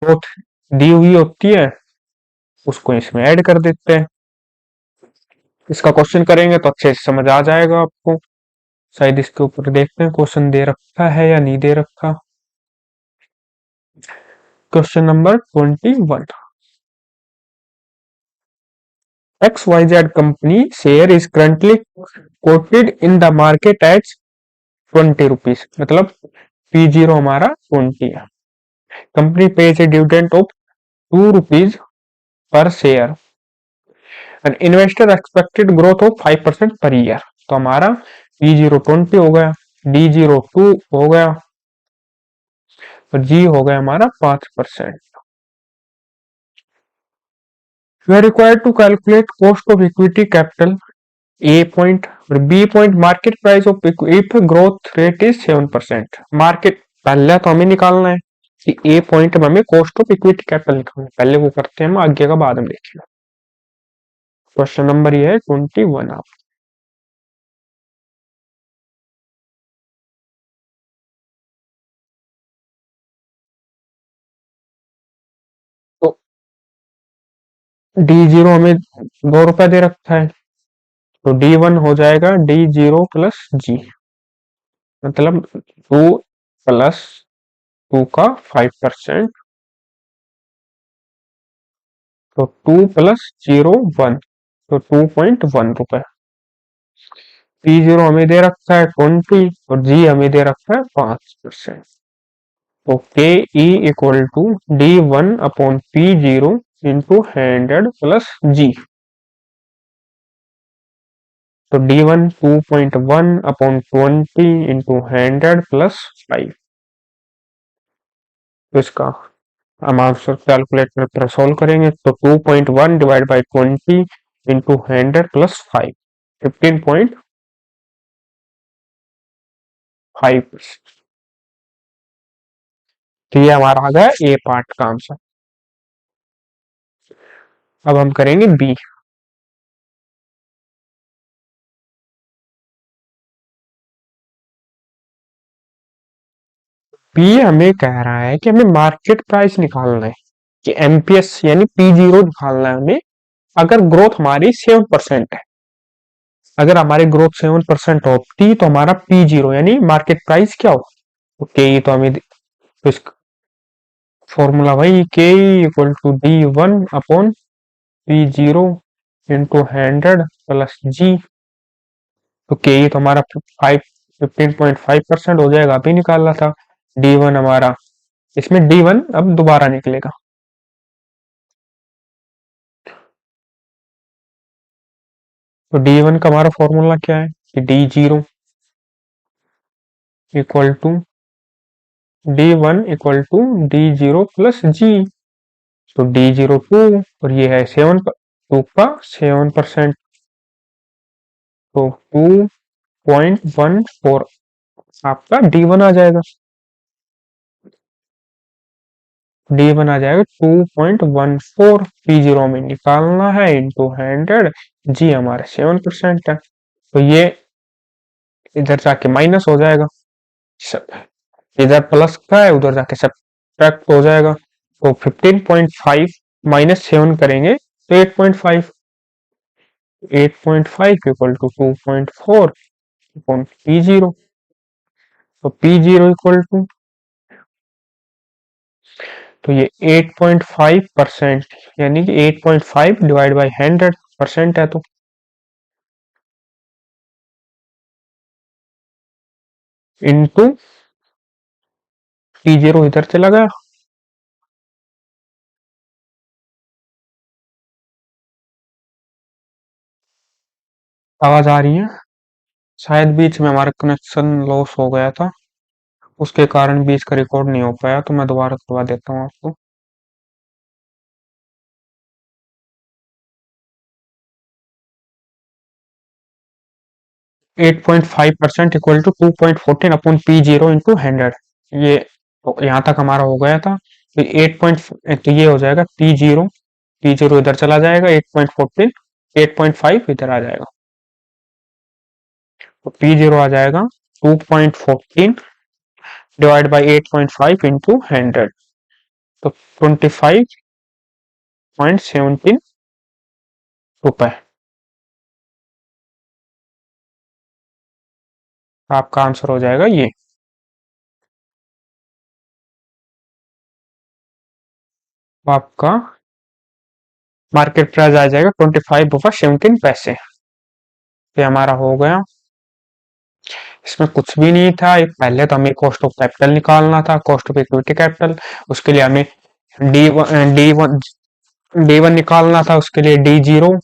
Growth दी हुई होती है, उसको इसमें ऐड कर देते हैं। इसका क्वेश्चन करेंगे तो अच्छे से समझ आ जाएगा आपको। शायद इसके ऊपर देखते हैं क्वेश्चन दे रखा है या नहीं दे रखा। Question number 21। XYZ company share is currently quoted in the market at 20 rupees, मतलब P0 हमारा 20 है। Company pays a dividend of 2 rupees per share and investor expected growth of 5% per year। तो हमारा P0 20 हो गया, D0 2 हो गया और G हो गया हमारा 5%। We are required to calculate cost of equity capital A point और B point market price of if growth rate is 7%। Market पहले तो हमें निकालना है कि A पॉइंट में हमें कॉस्ट ऑफ इक्विटी कैपिटल निकालना है, पहले वो करते हैं, हम आगे का बाद में देखेंगे। क्वेश्चन नंबर ये है 21। आप तो D0 हमें 2 रुपए दे रखा है, तो D1 हो जाएगा D0 प्लस G, मतलब 2 प्लस 2 का 5%, तो 2 प्लस 0 1, तो 2.1 रुपए। P0 हमें दे रखा है 20 और G हमें दे रखा है 5%। तो K E equal to D1 upon P0 into 100 plus G। तो D1 2.1 अपॉन 20 इंटू 100 प्लस 5। तो इसका हम आंसर कैलकुलेटर पर सोल्व करेंगे तो 2.1 डिवाइड बाई 20 इंटू 100 प्लस 5, 15.5%। तो ये हमारा आ गया ए पार्ट का आंसर। अब हम करेंगे बी। बी हमें कह रहा है कि हमें मार्केट प्राइस निकालना है कि एमपीएस यानी P0 निकालना है हमें, अगर ग्रोथ हमारी 7% है। अगर हमारी ग्रोथ 7% होती तो हमारा P0 यानी मार्केट प्राइस क्या हो, ओके तो हमें तो फॉर्मूला वही K equal to D1 upon P0 into 100 plus G। तो के तो हमारा 15.5% हो जाएगा, अभी निकाला था। D1 हमारा, इसमें D1 अब दोबारा निकलेगा, तो D1 का हमारा फॉर्मूला क्या है कि D0 equal to D1 equal to D0 plus G। तो D0 2 और ये है 2 का 7%, तो 2.14 आपका D1 आ जाएगा। D1 आ जाएगा 2.14, P0 में निकालना है इंटू 100, G हमारा 7% है, तो ये इधर जाके माइनस हो जाएगा, इधर प्लस का है उधर जाके सब्ट्रैक्ट हो जाएगा। तो 15.5 माइनस 7 करेंगे तो 8.5, 8.5 इक्वल टू 2.4 अपॉन P0। तो P0 इक्वल टू, तो ये 8.5% यानी कि 8.5 डिवाइड बाई 100% है, तो इंटू P0 इधर चला गया, आवाज आ रही है? शायद बीच में हमारा कनेक्शन लॉस हो गया था, उसके कारण बीच का रिकॉर्ड नहीं हो पाया, तो मैं दोबारा करवा देता हूँ आपको। 8.5% equal to 2.14 upon P0 into 100। ये तो यहाँ तक हमारा हो गया था, तो 8 पॉइंट, तो ये हो जाएगा P0, P0 इधर चला जाएगा, 8.14, 8.5 इधर आ जाएगा, तो P0 आ जाएगा 2.14 डिवाइड बाई 8.5 इंटू 100। तो 25.17 रुपए आपका आंसर हो जाएगा ये। आपका मार्केट प्राइस आ जाएगा 25 रुपये 17 पैसे। ये हमारा हो गया। इसमें कुछ भी नहीं था, पहले तो हमें कॉस्ट ऑफ कैपिटल निकालना था, कॉस्ट ऑफ इक्विटी कैपिटल। उसके लिए हमें डी वन निकालना था, उसके लिए D0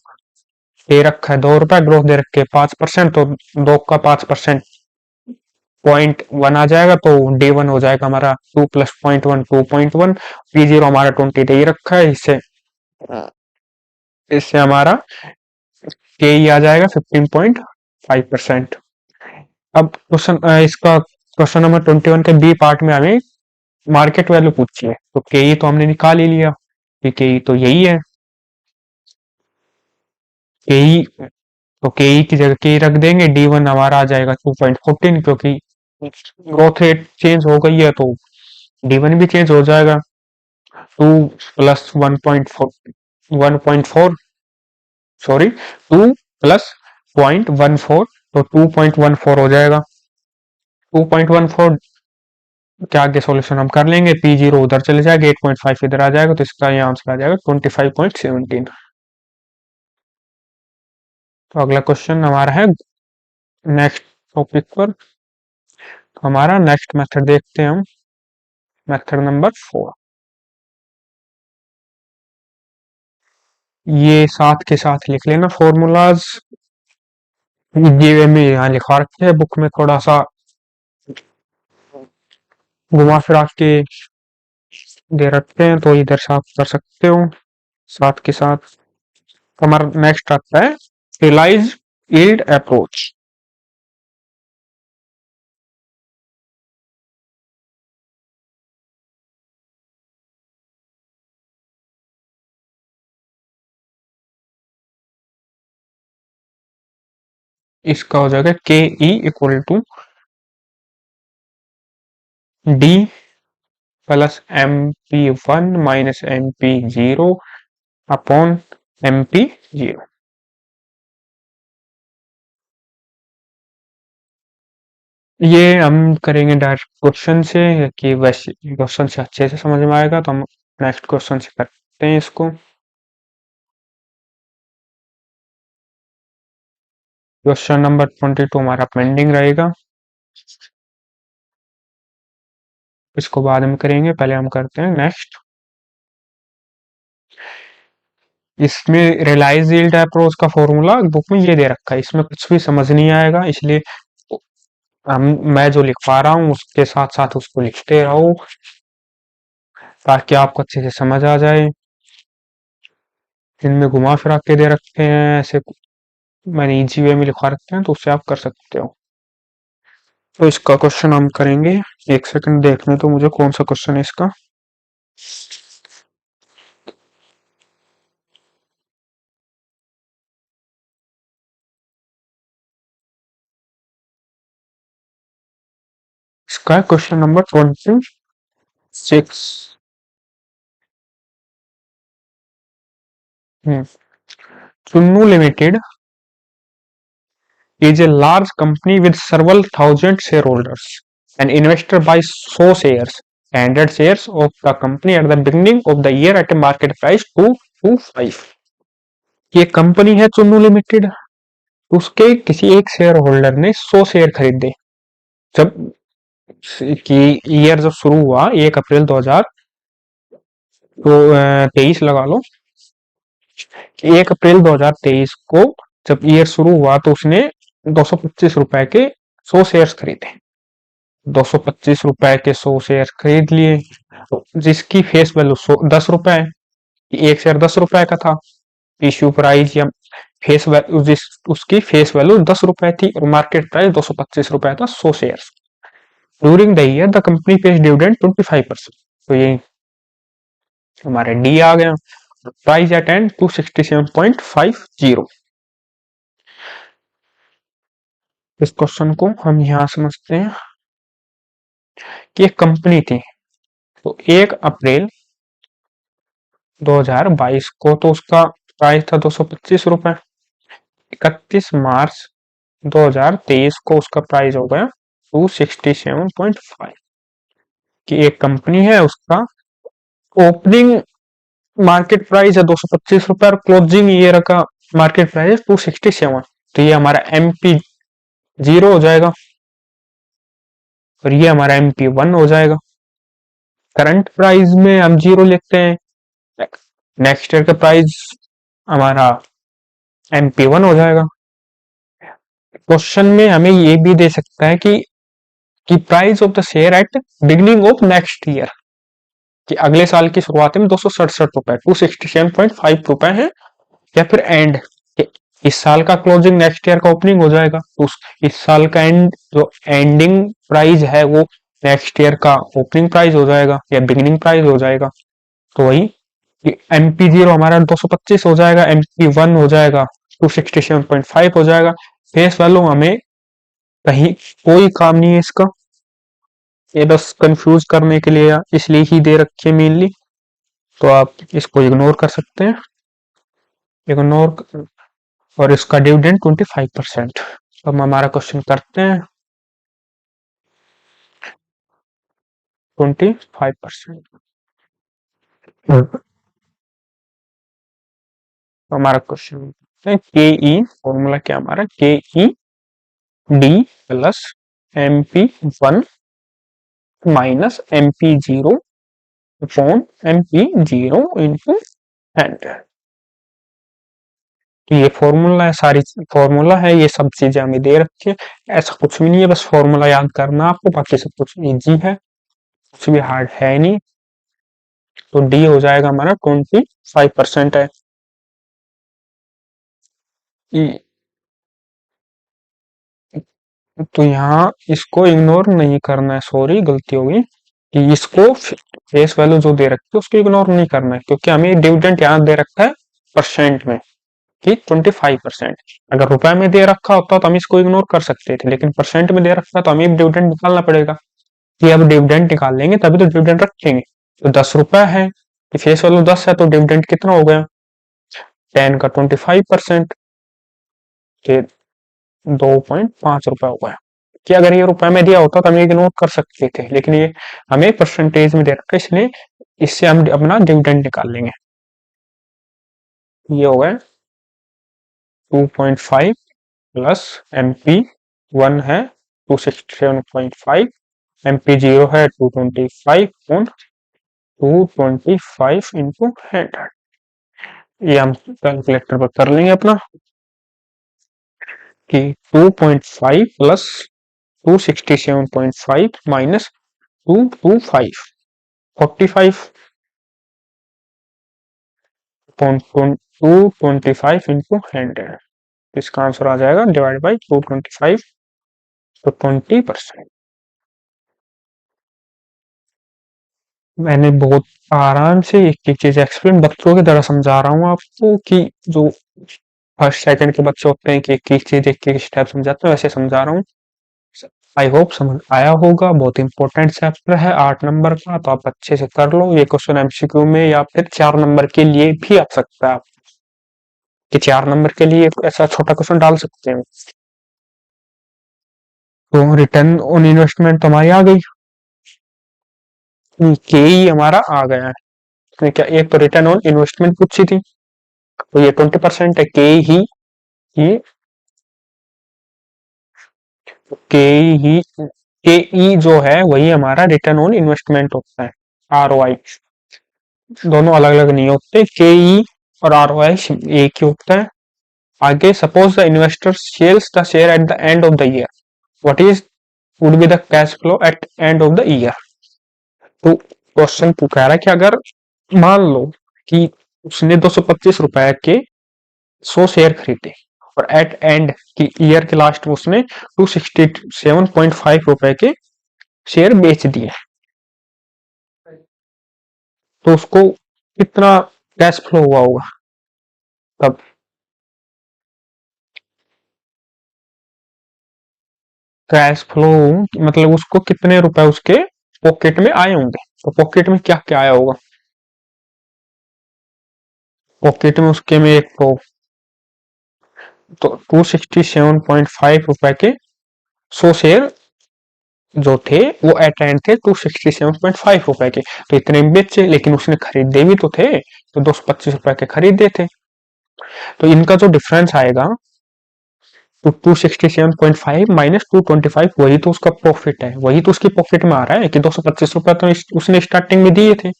दे रखा है 2 रुपए, ग्रोथ दे रखे 5%, तो 2 का 5% 0.1 आ जाएगा, तो D1 हो जाएगा हमारा 2 प्लस 0.1 2.1। P0 हमारा 20 दे ही रखा है, इससे इससे हमारा के आ जाएगा 15.5%। अब क्वेश्चन इसका क्वेश्चन नंबर 21 के बी पार्ट में हमें मार्केट वैल्यू पूछी है, तो के तो हमने निकाल ही लिया कि के तो यही है। के तो के की जगह के रख देंगे, D1 हमारा आ जाएगा 2.14, क्योंकि ग्रोथ रेट चेंज हो गई है तो D1 भी चेंज हो जाएगा। 2 प्लस 1.4 सॉरी 2 प्लस 0.14, तो 2.14 हो जाएगा। 2.14 के आगे सॉल्यूशन हम कर लेंगे, P0 उधर चले जाएगा, 8.5 इधर आ जाएगा, तो इसका ये आंसर आ जाएगा 25.17। तो अगला क्वेश्चन हमारा है नेक्स्ट टॉपिक पर। तो हमारा नेक्स्ट मेथड देखते हैं हम, मेथड नंबर 4। ये साथ के साथ लिख लेना फॉर्मूलाज, ये में यहाँ लिखा रखे हैं, बुक में थोड़ा सा घुमा फिरा के दे रखते हैं, तो इधर से आप कर सकते हो साथ के साथ। हमारा नेक्स्ट आता है रियलाइज यील्ड अप्रोच। इसका हो जाएगा K E equal to D plus MP1 minus MP0 upon MP0। ये हम करेंगे डायरेक्ट क्वेश्चन से, कि वैसे क्वेश्चन से अच्छे से समझ में आएगा, तो हम नेक्स्ट क्वेश्चन से करते हैं इसको। क्वेश्चन नंबर 22 हमारा पेंडिंग रहेगा, इसको बाद में करेंगे, पहले हम करते हैं नेक्स्ट। इसमें रियलाइज यील्ड अप्रोच का फॉर्मूला बुक में ये दे रखा है, इसमें कुछ भी समझ नहीं आएगा, इसलिए हम मैं जो लिख पा रहा हूँ उसके साथ साथ उसको लिखते रहो, ताकि आपको अच्छे से समझ आ जाए। इनमें घुमा फिरा के दे रखे हैं ऐसे, मैंने इजी वे में लिखा रखे हैं, तो उससे आप कर सकते हो। तो इसका क्वेश्चन हम करेंगे, एक सेकंड देखने तो मुझे कौन सा क्वेश्चन है इसका। इसका है question number 26। Chunnu limited is a large company with several thousand shareholders. An investor buys so shares, standard shares of the company at the beginning of the year at a market price 225। ये company है Chunnu limited, उसके किसी एक share holder ने 100 share खरीदे। जब कि year जब शुरू हुआ 1 अप्रैल 2023 लगा लो, 1 अप्रैल 2023 को जब ईयर शुरू हुआ तो उसने 225 रुपए के 100 शेयर खरीदे। 225 रुपए के 100 शेयर खरीद लिए, जिसकी फेस वैल्यू 10 रुपए है, एक शेयर 10 रुपए का था। इश्यू प्राइस या फेस वैल्यू उसकी फेस वैल्यू 10 रुपए थी और मार्केट प्राइस 225 रुपए था 100 share. During the year the company pays dividend 25%। तो ये हमारे डी आ गया। Price at end 267.50। इस क्वेश्चन को हम यहां समझते हैं कि एक कंपनी थी, तो 1 अप्रैल 2022 को तो उसका प्राइस था 225 रुपए। 31 मार्च 2023 को उसका प्राइस हो गया 267.5। कि एक कंपनी है, उसका ओपनिंग मार्केट प्राइस है 225 रुपए और क्लोजिंग ईयर का मार्केट प्राइस है 267। तो ये हमारा MP 0 हो जाएगा और ये हमारा MP 1 हो जाएगा। करंट प्राइस में हम 0 लेते हैं, नेक्स्ट ईयर का प्राइस हमारा MP 1 हो जाएगा। क्वेश्चन में हमें ये भी दे सकता है कि price of the share at beginning of next year, कि अगले साल की शुरुआत में 267 रुपए 267.5 रुपए है, या फिर एंड इस साल का क्लोजिंग नेक्स्ट ईयर का ओपनिंग हो जाएगा, तो इस साल का एंड जो एंडिंग प्राइस है वो नेक्स्ट ईयर का ओपनिंग प्राइस हो जाएगा या बिगिनिंग प्राइस हो जाएगा। तो वही MP 0 हमारा 225 हो जाएगा, MP 1 हो जाएगा 267.5 हो जाएगा। फेस वैल्यू हमें कहीं कोई काम नहीं है इसका, ये बस कंफ्यूज करने के लिए इसलिए ही दे रखी है मेनली, तो आप इसको इग्नोर कर सकते हैं, इग्नोर। और इसका डिविडेंड 25%। अब हमारा क्वेश्चन करते हैं 25%। तो हमारा क्वेश्चन है के ई, फॉर्मूला क्या हमारा, के E D plus MP 1 minus MP 0 upon MP 0 into 100। तो ये फॉर्मूला है, सारी फॉर्मूला है, ये सब चीजें हमें दे रखी है। ऐसा कुछ भी नहीं है, बस फॉर्मूला याद करना आपको, बाकी सब कुछ इजी है, कुछ भी हार्ड है नहीं। तो डी हो जाएगा हमारा 25% है। तो यहाँ इसको इग्नोर नहीं करना है, सॉरी गलती होगी, कि इसको फेस वैल्यू जो दे रखी है उसको इग्नोर नहीं करना है, क्योंकि हमें डिविडेंड यहाँ दे रखा है परसेंट में कि 25%। अगर रुपए में दे रखा होता तो हम इसको इग्नोर कर सकते थे, लेकिन परसेंट में दे रखा है तो हमें डिविडेंड निकालना पड़ेगा, कि अब डिविडेंड निकाल लेंगे तभी तो डिविडेंड रखेंगे। तो 10 रुपए है, कि फेस वैल्यू 10 है, तो डिविडेंड कितना हो गया 10 का 25%, 2.5 रुपए हो गया। कि अगर ये रुपए में दिया होता तो हम इग्नोर कर सकते थे, लेकिन ये हमें परसेंटेज में दे रखा है, इसलिए इससे हम अपना डिविडेंड निकाल लेंगे। ये हो गया 2.5 प्लस MP 1 है 267.5, MP 0 है 225 ऑन 225 इंटू 100। ये हम कैलकुलेटर पर कर लेंगे अपना, कि 2.5 प्लस 267.5 माइनस 225 45 225 इंटू 100। इसका आंसर आ जाएगा डिवाइड बाई 225, तो 20%। मैंने बहुत आराम से एक एक चीज एक्सप्लेन बच्चों की तरह समझा रहा हूँ आपको, कि जो फर्स्ट सेकंड के बच्चे होते हैं कि एक एक चीज एक एक स्टेप समझाते हैं, वैसे समझा रहा हूँ। आई होप समझ आया होगा। बहुत इंपॉर्टेंट चैप्टर है 8 नंबर का, तो आप अच्छे से कर लो। ये क्वेश्चन MCQ में या फिर 4 नंबर के लिए भी आ सकता है, आप कि 4 नंबर के लिए ऐसा छोटा क्वेश्चन डाल सकते हैं। तो रिटर्न ऑन इन्वेस्टमेंट तो हमारी आ गई, के ही हमारा आ गया है। इसमें क्या, एक तो रिटर्न ऑन इन्वेस्टमेंट पूछी थी, तो ये 20% है, ही के ही के ई जो है वही हमारा रिटर्न ऑन इन्वेस्टमेंट होता है। ROI दोनों अलग अलग नहीं होते, के ई और ROI एक ही होता है। आगे suppose the investor sells the share at the end of the year, what is would be the cash flow at end of the year. तो क्वेश्चन कह रहा है कि अगर मान लो कि उसने 225 रुपए के 100 शेयर खरीदे और एट एंड की ईयर के लास्ट में उसने 267.5 रुपए के शेयर बेच दिए, तो उसको कितना कैश फ्लो हुआ होगा तब। कैश फ्लो मतलब उसको कितने रुपए उसके पॉकेट में आए होंगे, तो पॉकेट में क्या क्या आया होगा। पॉकेट में उसके में एक तो 267.5 रुपए के 100 शेयर जो थे वो एट एंड थे 267.5 रुपए के, तो इतने में बेचे, लेकिन उसने खरीदे भी तो थे, तो 225 रुपए के खरीदे थे, तो इनका जो डिफरेंस आएगा तो 267.5 माइनस 225, वही तो उसका प्रॉफिट है, वही तो उसकी पॉकेट में आ रहा है कि 225 रुपए तो उसने स्टार्टिंग में दिए थे।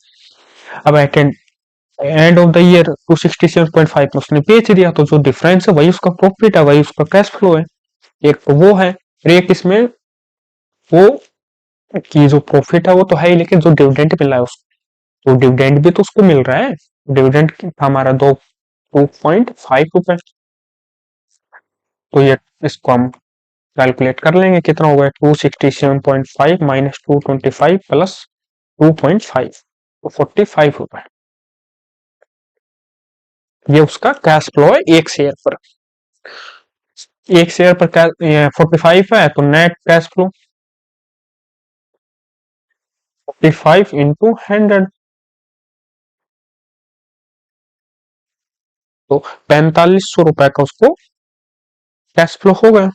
अब at end of the year 267.5 में उसने बेच दिया, तो जो डिफरेंस है वही उसका प्रॉफिट है, वही उसका कैश फ्लो है। एक तो वो है, एक इसमें वो की जो प्रॉफिट है वो तो है ही, लेकिन जो डिविडेंड मिला है उसको, तो डिविडेंड भी तो उसको मिल रहा है। डिविडेंड हमारा 2.5 रुपए, तो ये इसको हम कैलकुलेट कर लेंगे कितना होगा, 267.5 माइनस 225 प्लस 2.5, तो 45 रुपए। ये उसका कैश फ्लो है एक शेयर पर, एक शेयर पर 45 है, तो नेट कैश फ्लो 45 इंटू 100, तो 4500 रुपए का उसको कैश फ्लो हो गया।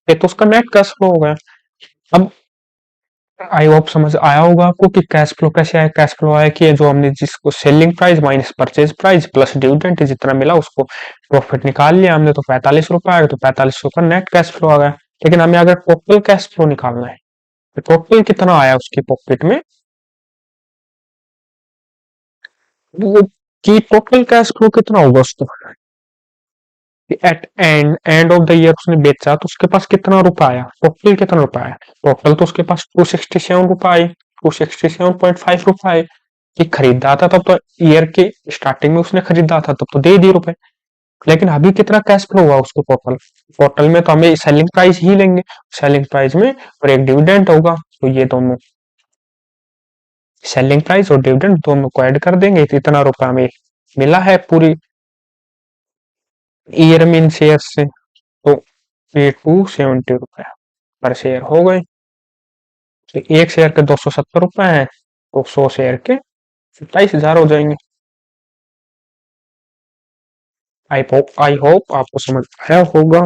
ये तो उसका नेट कैश फ्लो हो गया। अब आई होप समझ आया होगा आपको कि कैश फ्लो कैसे आया। कैश फ्लो आया कि जो हमने जिसको selling price minus purchase price plus dividend जितना मिला उसको प्रॉफिट निकाल लिया हमने, तो 45 रुपए आया, तो 4500 का नेट कैश फ्लो आ गया। लेकिन हमें अगर टोटल कैश फ्लो निकालना है तो टोटल कितना आया उसकी पॉकेट में, वो कि टोटल कैश फ्लो कितना होगा उसको at end of the year उसने बेचा, तो उसके पास कितना रुपया आया, टोटल कितना रुपया आया। टोटल तो उसके पास 267 रुपए आए, 267.5 रुपए आए कि खरीदा था तब तो, ईयर के स्टार्टिंग में उसने खरीदा था तब तो दे दिए रुपए। लेकिन अभी कितना कैश फ्लो हुआ उसको टोटल, टोटल में तो हमें सेलिंग प्राइस ही लेंगे, सेलिंग प्राइस में और एक डिविडेंड होगा, तो ये दोनों सेलिंग प्राइस और डिविडेंड दोनों को ऐड कर देंगे, तो इतना रुपया हमें मिला है पूरी ईयर में इन शेयर से, तो 270 रुपए पर शेयर हो गए। तो एक शेयर के 270 रुपए हैं, तो 100 शेयर के 27,000 हो जाएंगे। आई होप आपको समझ आया होगा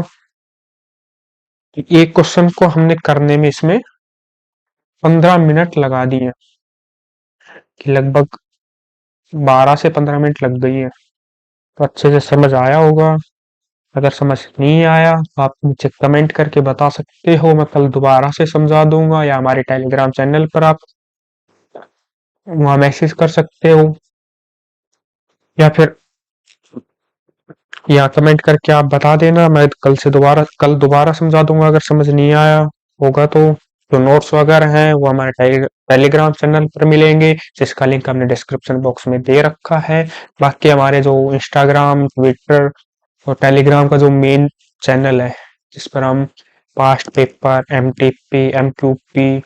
कि एक क्वेश्चन को हमने करने में इसमें 15 मिनट लगा दिए, कि लगभग 12 से 15 मिनट लग गई है, तो अच्छे से समझ आया होगा। अगर समझ नहीं आया तो आप मुझे कमेंट करके बता सकते हो, मैं कल दोबारा से समझा दूंगा, या हमारे टेलीग्राम चैनल पर आप वहां मैसेज कर सकते हो, या फिर यहाँ कमेंट करके आप बता देना, मैं कल दोबारा समझा दूंगा अगर समझ नहीं आया होगा तो। जो नोट्स वगैरह हैं वो हमारे टेलीग्राम चैनल पर मिलेंगे, जिसका लिंक हमने डिस्क्रिप्शन बॉक्स में दे रखा है। बाकी हमारे जो इंस्टाग्राम, ट्विटर और टेलीग्राम का जो मेन चैनल है, जिस पर हम पास्ट पेपर, एमटीपी, एमक्यूपी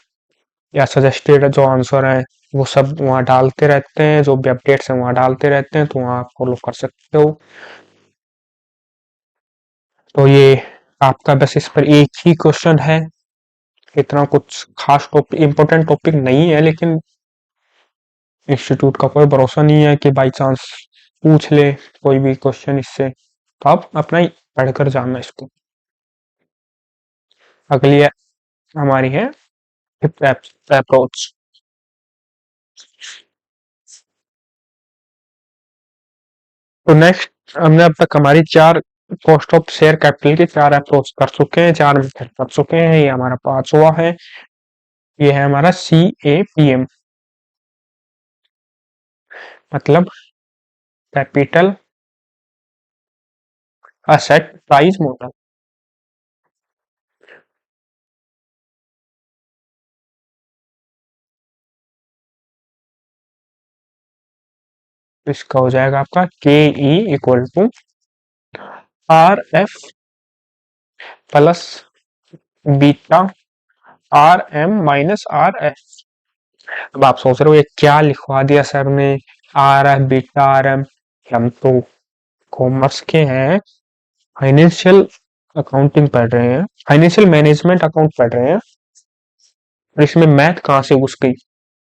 या सजेस्टेड जो आंसर है वो सब वहाँ डालते रहते हैं, जो भी अपडेट्स हैं वहाँ डालते रहते हैं, तो वहाँ आप फॉलो कर सकते हो। तो ये आपका बस इस पर एक ही क्वेश्चन है, इतना कुछ खास टॉपिक इंपॉर्टेंट टॉपिक नहीं है, लेकिन इंस्टीट्यूट का कोई भरोसा नहीं है कि बाई चांस पूछ ले कोई भी क्वेश्चन इससे, तो आप अपना ही पढ़कर जानना इसको। अगली हमारी है फिफ्थ अप्रोच। तो नेक्स्ट हमने अब तक हमारी चार कॉस्ट ऑफ शेयर कैपिटल के चार अप्रोच कर चुके हैं, चार मेथड कर चुके हैं, ये हमारा पांचवा है। ये है हमारा CAPM, मतलब कैपिटल असेट प्राइस मॉडल। इसका हो जाएगा आपका KE equal to RF plus beta RM minus RF। अब आप सोच रहे हो ये क्या लिखवा दिया सर ने, RF बीटा RM, हम तो कॉमर्स के हैं, फाइनेंशियल अकाउंटिंग पढ़ रहे हैं, फाइनेंशियल मैनेजमेंट अकाउंट पढ़ रहे हैं, और इसमें मैथ कहाँ से घुस गई।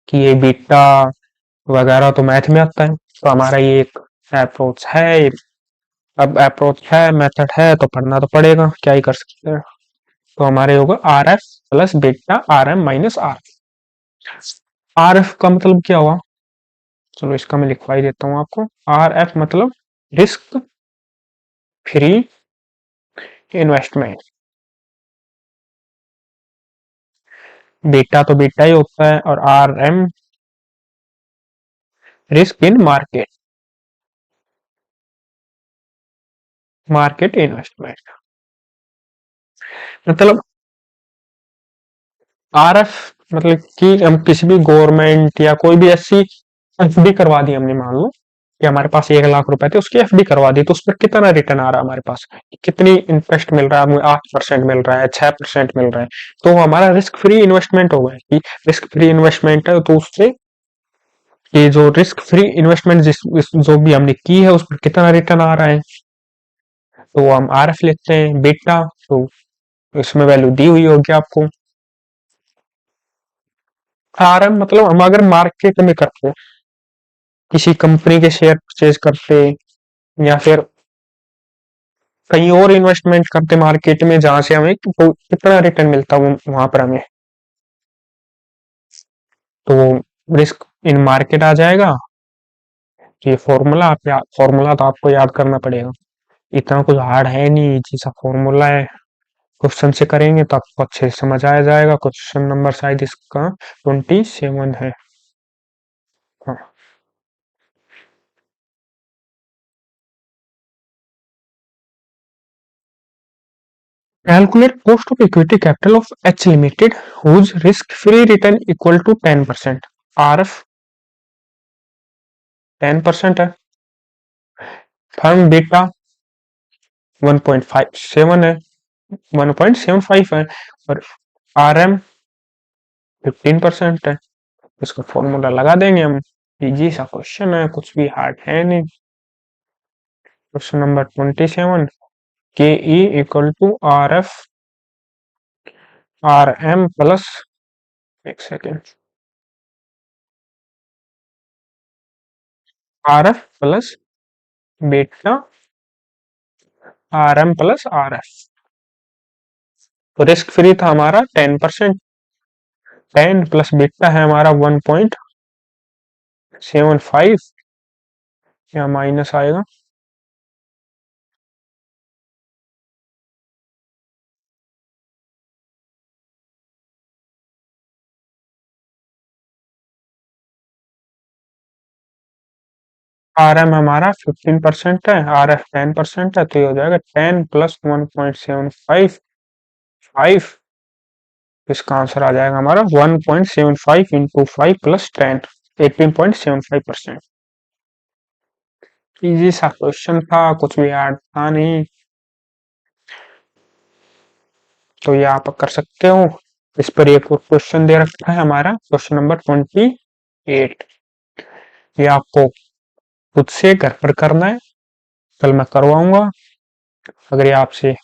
कि ये बीटा वगैरह तो मैथ में आता है, तो हमारा ये एक अप्रोच है। अब अप्रोच है, मेथड है, तो पढ़ना तो पड़ेगा, क्या ही कर सकते हैं। तो हमारे होगा R F plus beta R M minus R. R F का मतलब क्या हुआ, चलो इसका मैं लिखवा ही देता हूँ आपको। आर एफ मतलब रिस्क फ्री इन्वेस्टमेंट। बीटा तो बीटा ही होता है, और R M risk in market, market investment. मतलब आर एफ मतलब कि हम किसी भी गवर्नमेंट या कोई भी ऐसी एफडी करवा दी हमने, मान लो कि हमारे पास 1 लाख रुपए थे, उसकी एफडी करवा दी, तो उस पर कितना रिटर्न आ रहा है हमारे पास, कितनी इंटरेस्ट मिल रहा है हमें, 8% मिल रहा है, 6% मिल रहा है, तो हमारा रिस्क फ्री इन्वेस्टमेंट होगा। कि रिस्क फ्री इन्वेस्टमेंट है, तो उससे ये जो रिस्क फ्री इन्वेस्टमेंट जो भी हमने की है, उस पर कितना रिटर्न आ रहा है, तो हम आर एफ लेते हैं। बीटा तो इसमें वैल्यू दी हुई होगी आपको। आर एम मतलब हम अगर मार्केट में करते, किसी कंपनी के शेयर परचेज करते, या फिर कहीं और इन्वेस्टमेंट करते मार्केट में, जहां से हमें तो कितना रिटर्न मिलता है वहां पर हमें, तो रिस्क इन मार्केट आ जाएगा। ये फॉर्मूला आप फॉर्मूला तो आपको याद करना पड़ेगा, इतना कुछ हार्ड है नहीं, इजी सा फॉर्मूला है। क्वेश्चन से करेंगे तो आपको अच्छे से समझ आ जाएगा। क्वेश्चन नंबर शायद इसका 27 है। हाँ। Calculate cost of equity capital of H Limited whose risk-free return equal to 10%. RF 10% है, फर्म बीटा 1.57 है, 1.75 है, और आर एम 15% है। इसका फॉर्मूला लगा देंगे हम। इजी सा क्वेश्चन है, कुछ भी हार्ड है नहीं। Question number 27, K E equal to R F R M plus, एक second, R F plus beta R M plus R F. तो रिस्क फ्री था हमारा 10%, 10 प्लस बीटा है हमारा 1.75, या माइनस आएगा, आर एम हमारा 15% है, आर एफ 10% है, तो ये हो जाएगा 10 प्लस 1.75 5। इसका आंसर आ जाएगा हमारा 1.75 इंटू 5 प्लस 10, 18.75%। इजी सा क्वेश्चन था, कुछ भी हार्ड था नहीं, तो ये आप कर सकते हो। इस पर एक और क्वेश्चन दे रखा है हमारा, क्वेश्चन नंबर 28। ये आपको खुद से घर पर करना है, कल मैं करवाऊंगा। अगर ये आपसे,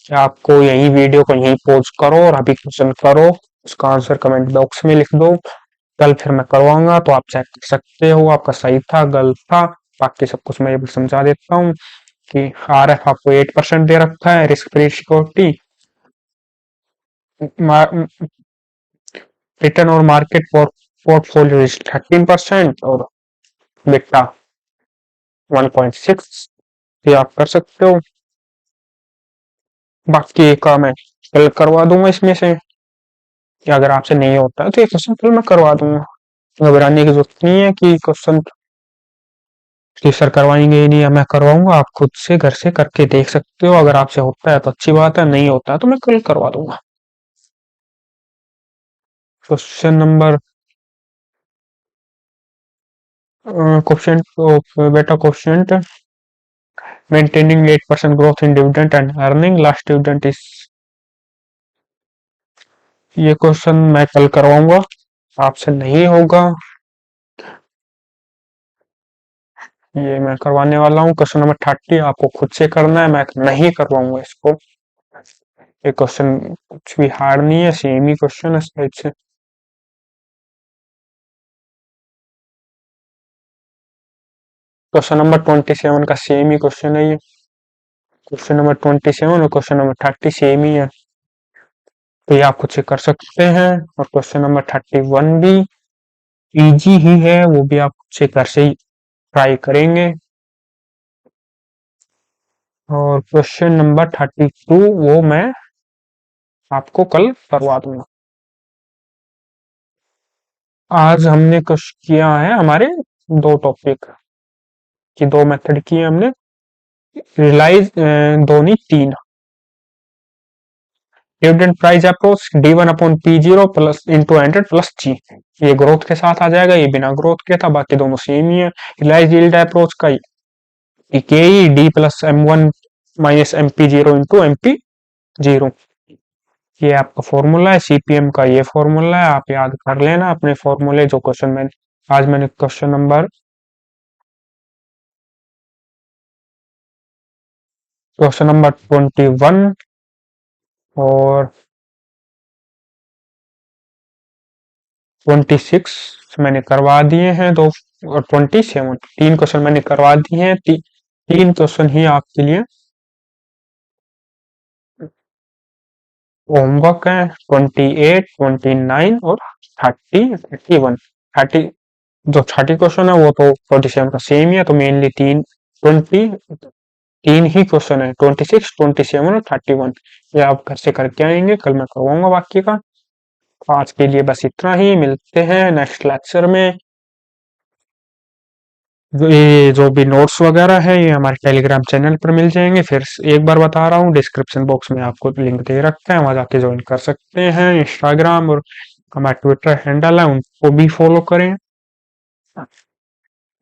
आपको यही वीडियो को यही पॉज करो और अभी क्वेश्चन करो, उसका आंसर कमेंट बॉक्स में लिख दो, कल फिर मैं करवाऊंगा, तो आप चेक कर सकते हो आपका सही था गलत था। बाकी सब कुछ मैं ये भी समझा देता हूँ कि आर एफ आपको 8% दे रखा है, रिस्क फ्री सिक्योरिटी, रिटर्न और मार्केट पोर्टफोलियो इज 13%, और बिटा 1.6, ये आप कर सकते हो। बाकी का मैं कल करवा दूंगा इसमें से, कि अगर आपसे नहीं होता है तो ये क्वेश्चन कल मैं करवा दूंगा। घबराने की जरूरत नहीं है कि क्वेश्चन कि सर करवाएंगे ही नहीं, या मैं करवाऊंगा, आप खुद से घर से करके देख सकते हो। अगर आपसे होता है तो अच्छी बात है, नहीं होता है तो मैं कल करवा दूंगा। क्वेश्चन नंबर, क्वेश्चन, बेटा question, maintaining 8% growth in dividend and earning last dividend is, ये क्वेश्चन मैं कल करवाऊंगा, आपसे नहीं होगा, ये मैं करवाने वाला हूँ। क्वेश्चन नंबर 30 आपको खुद से करना है, मैं नहीं करवाऊंगा इसको। ये क्वेश्चन कुछ भी हार्ड नहीं है, सेम ही क्वेश्चन है साइड से। क्वेश्चन नंबर 27 का सेम ही क्वेश्चन है ये। क्वेश्चन नंबर 27 और क्वेश्चन नंबर 30 सेम ही है, तो ये आप खुद से कर सकते हैं। और क्वेश्चन नंबर 31 भी इजी ही है, वो भी आप खुद से घर से ही ट्राई करेंगे। और क्वेश्चन नंबर 32 वो मैं आपको कल करवा दूंगा। आज हमने कुछ किया है, हमारे दो टॉपिक की दो मेथड की है हमने, रियलाइज दो नहीं तीन। Dividend price approach D1 upon P0 plus into 100 plus G, ये ग्रोथ के साथ आ जाएगा, ये बिना ग्रोथ के था, बाकी दोनों सेम ही है। रियलाइज यील्ड अप्रोच का के D plus M1 minus MP0 into MP0, ये आपका फॉर्मूला है। सीपीएम का ये फॉर्मूला है, आप याद कर लेना अपने फॉर्मूले जो क्वेश्चन में आज मैंने क्वेश्चन नंबर 21 और 26 मैंने करवा दिए हैं, तो और 27 तीन क्वेश्चन मैंने करवा दिए हैं। तीन क्वेश्चन ही आपके लिए होमवर्क है, 28, 29 और 31। 30 जो 30 क्वेश्चन है वो तो 27 का सेम ही है, तो मेनली तीन ही क्वेश्चन है, 26, 27 और 31। ये आप घर से करके आएंगे, कल मैं करवाऊंगा बाकी का। आज के लिए बस इतना ही, मिलते हैं नेक्स्ट लेक्चर में। ये जो भी नोट्स वगैरह है ये हमारे टेलीग्राम चैनल पर मिल जाएंगे, फिर एक बार बता रहा हूँ, डिस्क्रिप्शन बॉक्स में आपको लिंक दे रखा है, वहां जाके ज्वाइन कर सकते हैं। इंस्टाग्राम और हमारा ट्विटर हैंडल है, उनको भी फॉलो करें।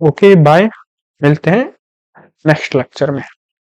ओके बाय, मिलते हैं नेक्स्ट लेक्चर में।